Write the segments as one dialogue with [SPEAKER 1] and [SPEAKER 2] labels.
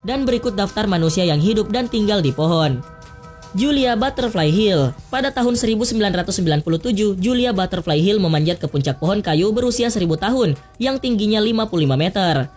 [SPEAKER 1] Dan berikut daftar manusia yang hidup dan tinggal di pohon. Julia Butterfly Hill. Pada tahun 1997, Julia Butterfly Hill memanjat ke puncak pohon kayu berusia 1000 tahun yang tingginya 55 meter.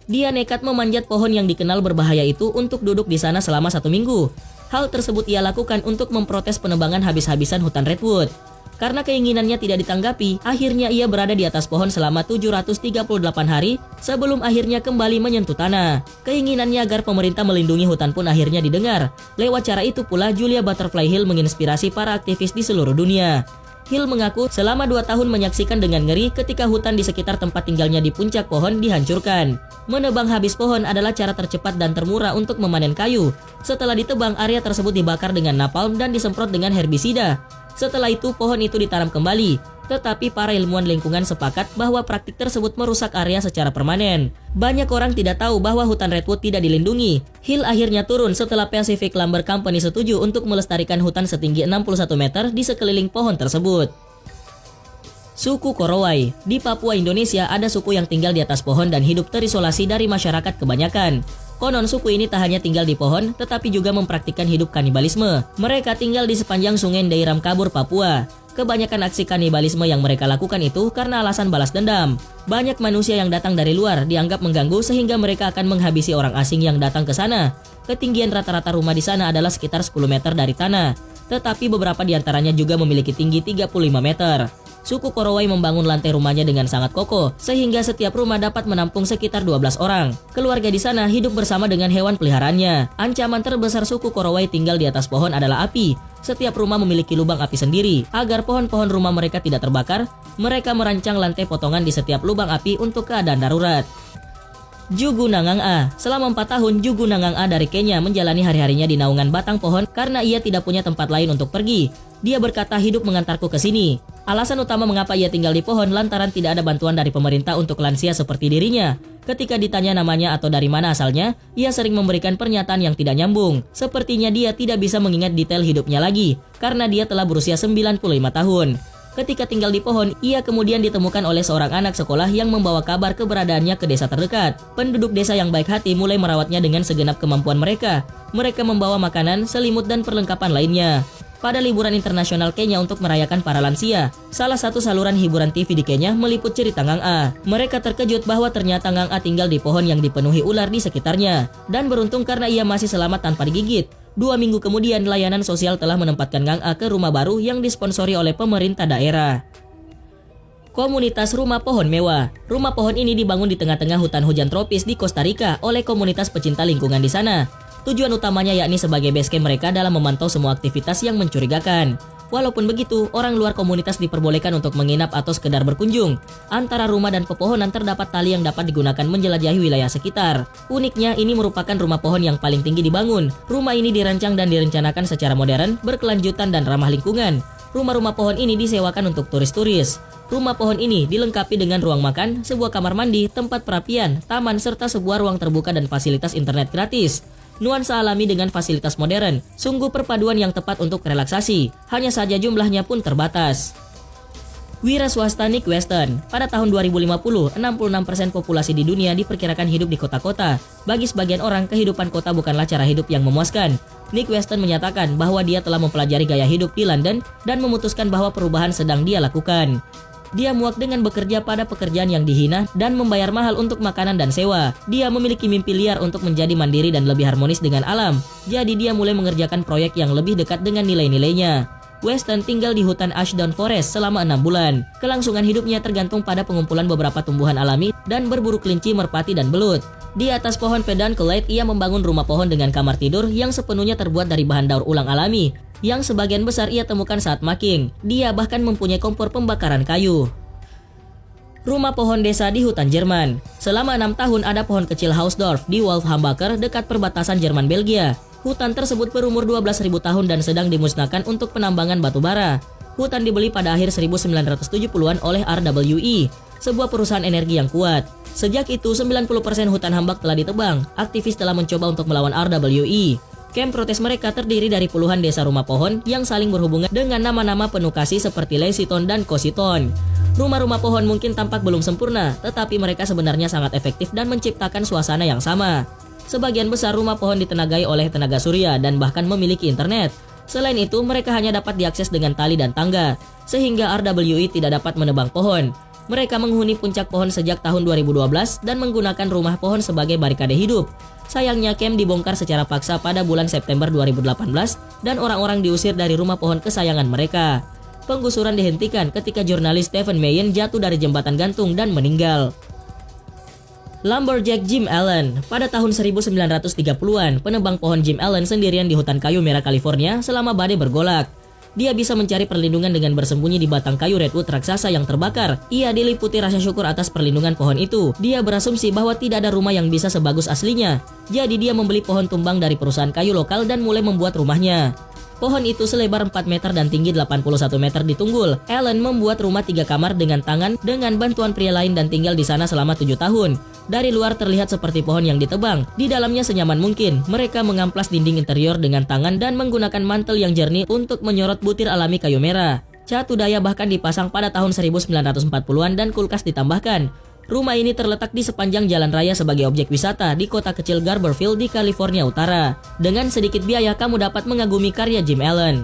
[SPEAKER 1] Dia nekat memanjat pohon yang dikenal berbahaya itu untuk duduk di sana selama 1 minggu. Hal tersebut ia lakukan untuk memprotes penebangan habis-habisan hutan redwood. Karena keinginannya tidak ditanggapi, akhirnya ia berada di atas pohon selama 738 hari sebelum akhirnya kembali menyentuh tanah. Keinginannya agar pemerintah melindungi hutan pun akhirnya didengar. Lewat cara itu pula Julia Butterfly Hill menginspirasi para aktivis di seluruh dunia. Hill mengaku selama 2 tahun menyaksikan dengan ngeri ketika hutan di sekitar tempat tinggalnya di puncak pohon dihancurkan. Menebang habis pohon adalah cara tercepat dan termurah untuk memanen kayu. Setelah ditebang, area tersebut dibakar dengan napalm dan disemprot dengan herbisida. Setelah itu pohon itu ditanam kembali, tetapi para ilmuwan lingkungan sepakat bahwa praktik tersebut merusak area secara permanen. Banyak orang tidak tahu bahwa hutan redwood tidak dilindungi. Hill akhirnya turun setelah Pacific Lumber Company setuju untuk melestarikan hutan setinggi 61 meter di sekeliling pohon tersebut. Suku Korowai. Di Papua, Indonesia ada suku yang tinggal di atas pohon dan hidup terisolasi dari masyarakat kebanyakan. Konon suku ini tak hanya tinggal di pohon, tetapi juga mempraktikkan hidup kanibalisme. Mereka tinggal di sepanjang sungai Ndairam Kabur, Papua. Kebanyakan aksi kanibalisme yang mereka lakukan itu karena alasan balas dendam. Banyak manusia yang datang dari luar dianggap mengganggu sehingga mereka akan menghabisi orang asing yang datang ke sana. Ketinggian rata-rata rumah di sana adalah sekitar 10 meter dari tanah, tetapi beberapa di antaranya juga memiliki tinggi 35 meter. Suku Korowai membangun lantai rumahnya dengan sangat kokoh, sehingga setiap rumah dapat menampung sekitar 12 orang. Keluarga di sana hidup bersama dengan hewan peliharaannya. Ancaman terbesar suku Korowai tinggal di atas pohon adalah api. Setiap rumah memiliki lubang api sendiri. Agar pohon-pohon rumah mereka tidak terbakar, mereka merancang lantai potongan di setiap lubang api untuk keadaan darurat. Jugu Nangang A. Selama 4 tahun, Jugu Nangang A dari Kenya menjalani hari-harinya di naungan batang pohon karena ia tidak punya tempat lain untuk pergi. Dia berkata, hidup mengantarku ke sini. Alasan utama mengapa ia tinggal di pohon lantaran tidak ada bantuan dari pemerintah untuk lansia seperti dirinya. Ketika ditanya namanya atau dari mana asalnya, ia sering memberikan pernyataan yang tidak nyambung. Sepertinya dia tidak bisa mengingat detail hidupnya lagi, karena dia telah berusia 95 tahun. Ketika tinggal di pohon, ia kemudian ditemukan oleh seorang anak sekolah yang membawa kabar keberadaannya ke desa terdekat. Penduduk desa yang baik hati mulai merawatnya dengan segenap kemampuan mereka. Mereka membawa makanan, selimut, dan perlengkapan lainnya. Pada liburan internasional Kenya untuk merayakan para lansia, salah satu saluran hiburan TV di Kenya meliput cerita Ngang A. Mereka terkejut bahwa ternyata Ngang A tinggal di pohon yang dipenuhi ular di sekitarnya. Dan beruntung karena ia masih selamat tanpa digigit. 2 minggu kemudian, layanan sosial telah menempatkan Ngang A ke rumah baru yang disponsori oleh pemerintah daerah. Komunitas Rumah Pohon Mewah. Rumah pohon ini dibangun di tengah-tengah hutan hujan tropis di Costa Rica oleh komunitas pecinta lingkungan di sana. Tujuan utamanya yakni sebagai basecamp mereka dalam memantau semua aktivitas yang mencurigakan. Walaupun begitu, orang luar komunitas diperbolehkan untuk menginap atau sekedar berkunjung. Antara rumah dan pepohonan terdapat tali yang dapat digunakan menjelajahi wilayah sekitar. Uniknya, ini merupakan rumah pohon yang paling tinggi dibangun. Rumah ini dirancang dan direncanakan secara modern, berkelanjutan dan ramah lingkungan. Rumah-rumah pohon ini disewakan untuk turis-turis. Rumah pohon ini dilengkapi dengan ruang makan, sebuah kamar mandi, tempat perapian, taman, serta sebuah ruang terbuka dan fasilitas internet gratis. Nuansa alami dengan fasilitas modern, sungguh perpaduan yang tepat untuk relaksasi. Hanya saja jumlahnya pun terbatas. Wira swasta Nick Weston. Pada tahun 2050, 66% populasi di dunia diperkirakan hidup di kota-kota. Bagi sebagian orang, kehidupan kota bukanlah cara hidup yang memuaskan. Nick Weston menyatakan bahwa dia telah mempelajari gaya hidup di London dan memutuskan bahwa perubahan sedang dia lakukan. Dia muak dengan bekerja pada pekerjaan yang dihina dan membayar mahal untuk makanan dan sewa. Dia memiliki mimpi liar untuk menjadi mandiri dan lebih harmonis dengan alam. Jadi dia mulai mengerjakan proyek yang lebih dekat dengan nilai-nilainya. Weston tinggal di hutan Ashdown Forest selama 6 bulan. Kelangsungan hidupnya tergantung pada pengumpulan beberapa tumbuhan alami dan berburu kelinci, merpati, dan belut. Di atas pohon pedunculate, ia membangun rumah pohon dengan kamar tidur yang sepenuhnya terbuat dari bahan daur ulang alami, yang sebagian besar ia temukan saat making. Dia bahkan mempunyai kompor pembakaran kayu. Rumah pohon desa di hutan Jerman. Selama 6 tahun ada pohon kecil Hausdorff di Wolfhambacher dekat perbatasan Jerman-Belgia. Hutan tersebut berumur 12.000 tahun dan sedang dimusnahkan untuk penambangan batu bara. Hutan dibeli pada akhir 1970-an oleh RWE, sebuah perusahaan energi yang kuat. Sejak itu 90% hutan hambak telah ditebang. Aktivis telah mencoba untuk melawan RWE. Camp protes mereka terdiri dari puluhan desa rumah pohon yang saling berhubungan dengan nama-nama penuh kasih seperti Lesiton dan Kositon. Rumah-rumah pohon mungkin tampak belum sempurna, tetapi mereka sebenarnya sangat efektif dan menciptakan suasana yang sama. Sebagian besar rumah pohon ditenagai oleh tenaga surya dan bahkan memiliki internet. Selain itu, mereka hanya dapat diakses dengan tali dan tangga, sehingga RWE tidak dapat menebang pohon. Mereka menghuni puncak pohon sejak tahun 2012 dan menggunakan rumah pohon sebagai barikade hidup. Sayangnya, camp dibongkar secara paksa pada bulan September 2018 dan orang-orang diusir dari rumah pohon kesayangan mereka. Penggusuran dihentikan ketika jurnalis Stephen Mayen jatuh dari jembatan gantung dan meninggal. Lumberjack Jim Allen. Pada tahun 1930-an, penebang pohon Jim Allen sendirian di hutan kayu merah California selama badai bergolak. Dia bisa mencari perlindungan dengan bersembunyi di batang kayu redwood raksasa yang terbakar. Ia diliputi rasa syukur atas perlindungan pohon itu. Dia berasumsi bahwa tidak ada rumah yang bisa sebagus aslinya. Jadi dia membeli pohon tumbang dari perusahaan kayu lokal dan mulai membuat rumahnya. Pohon itu selebar 4 meter dan tinggi 81 meter di tunggul. Allen membuat rumah 3 kamar dengan tangan dengan bantuan pria lain dan tinggal di sana selama 7 tahun. Dari luar terlihat seperti pohon yang ditebang. Di dalamnya senyaman mungkin. Mereka mengamplas dinding interior dengan tangan dan menggunakan mantel yang jernih untuk menyorot butir alami kayu merah. Cat udaya bahkan dipasang pada tahun 1940-an dan kulkas ditambahkan. Rumah ini terletak di sepanjang jalan raya sebagai objek wisata di kota kecil Garberville di California Utara. Dengan sedikit biaya kamu dapat mengagumi karya Jim Allen.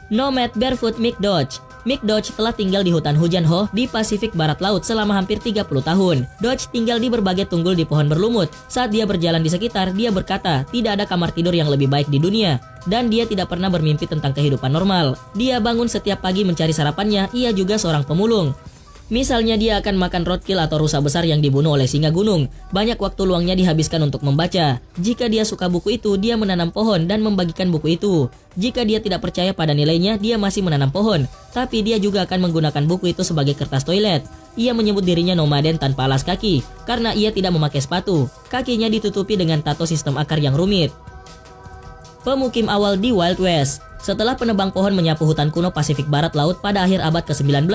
[SPEAKER 1] Nomad Barefoot Mick Dodge. Mick Dodge telah tinggal di hutan hujan Ho di Pasifik Barat Laut selama hampir 30 tahun. Dodge tinggal di berbagai tunggul di pohon berlumut. Saat dia berjalan di sekitar, dia berkata tidak ada kamar tidur yang lebih baik di dunia. Dan dia tidak pernah bermimpi tentang kehidupan normal. Dia bangun setiap pagi mencari sarapannya, ia juga seorang pemulung. Misalnya dia akan makan roadkill atau rusa besar yang dibunuh oleh singa gunung. Banyak waktu luangnya dihabiskan untuk membaca. Jika dia suka buku itu, dia menanam pohon dan membagikan buku itu. Jika dia tidak percaya pada nilainya, dia masih menanam pohon. Tapi dia juga akan menggunakan buku itu sebagai kertas toilet. Ia menyebut dirinya nomaden tanpa alas kaki, karena ia tidak memakai sepatu. Kakinya ditutupi dengan tato sistem akar yang rumit. Pemukim awal di Wild West. Setelah penebang pohon menyapu hutan kuno Pasifik Barat Laut pada akhir abad ke-19,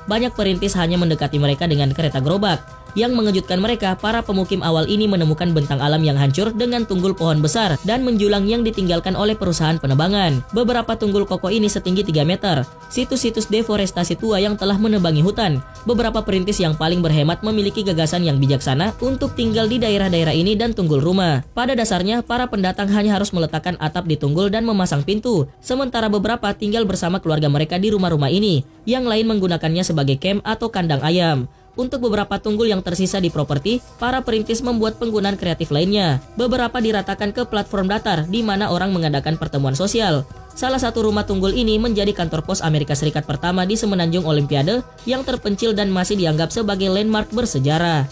[SPEAKER 1] banyak perintis hanya mendekati mereka dengan kereta gerobak. Yang mengejutkan mereka, para pemukim awal ini menemukan bentang alam yang hancur dengan tunggul pohon besar dan menjulang yang ditinggalkan oleh perusahaan penebangan. Beberapa tunggul kokoh ini setinggi 3 meter. Situs-situs deforestasi tua yang telah menebangi hutan. Beberapa perintis yang paling berhemat memiliki gagasan yang bijaksana untuk tinggal di daerah-daerah ini dan tunggul rumah. Pada dasarnya, para pendatang hanya harus meletakkan atap di tunggul dan memasang pintu. Sementara beberapa tinggal bersama keluarga mereka di rumah-rumah ini. Yang lain menggunakannya sebagai camp atau kandang ayam. Untuk beberapa tunggul yang tersisa di properti, para perintis membuat penggunaan kreatif lainnya. Beberapa diratakan ke platform datar di mana orang mengadakan pertemuan sosial. Salah satu rumah tunggul ini menjadi kantor pos Amerika Serikat pertama di Semenanjung Olimpiade yang terpencil dan masih dianggap sebagai landmark bersejarah.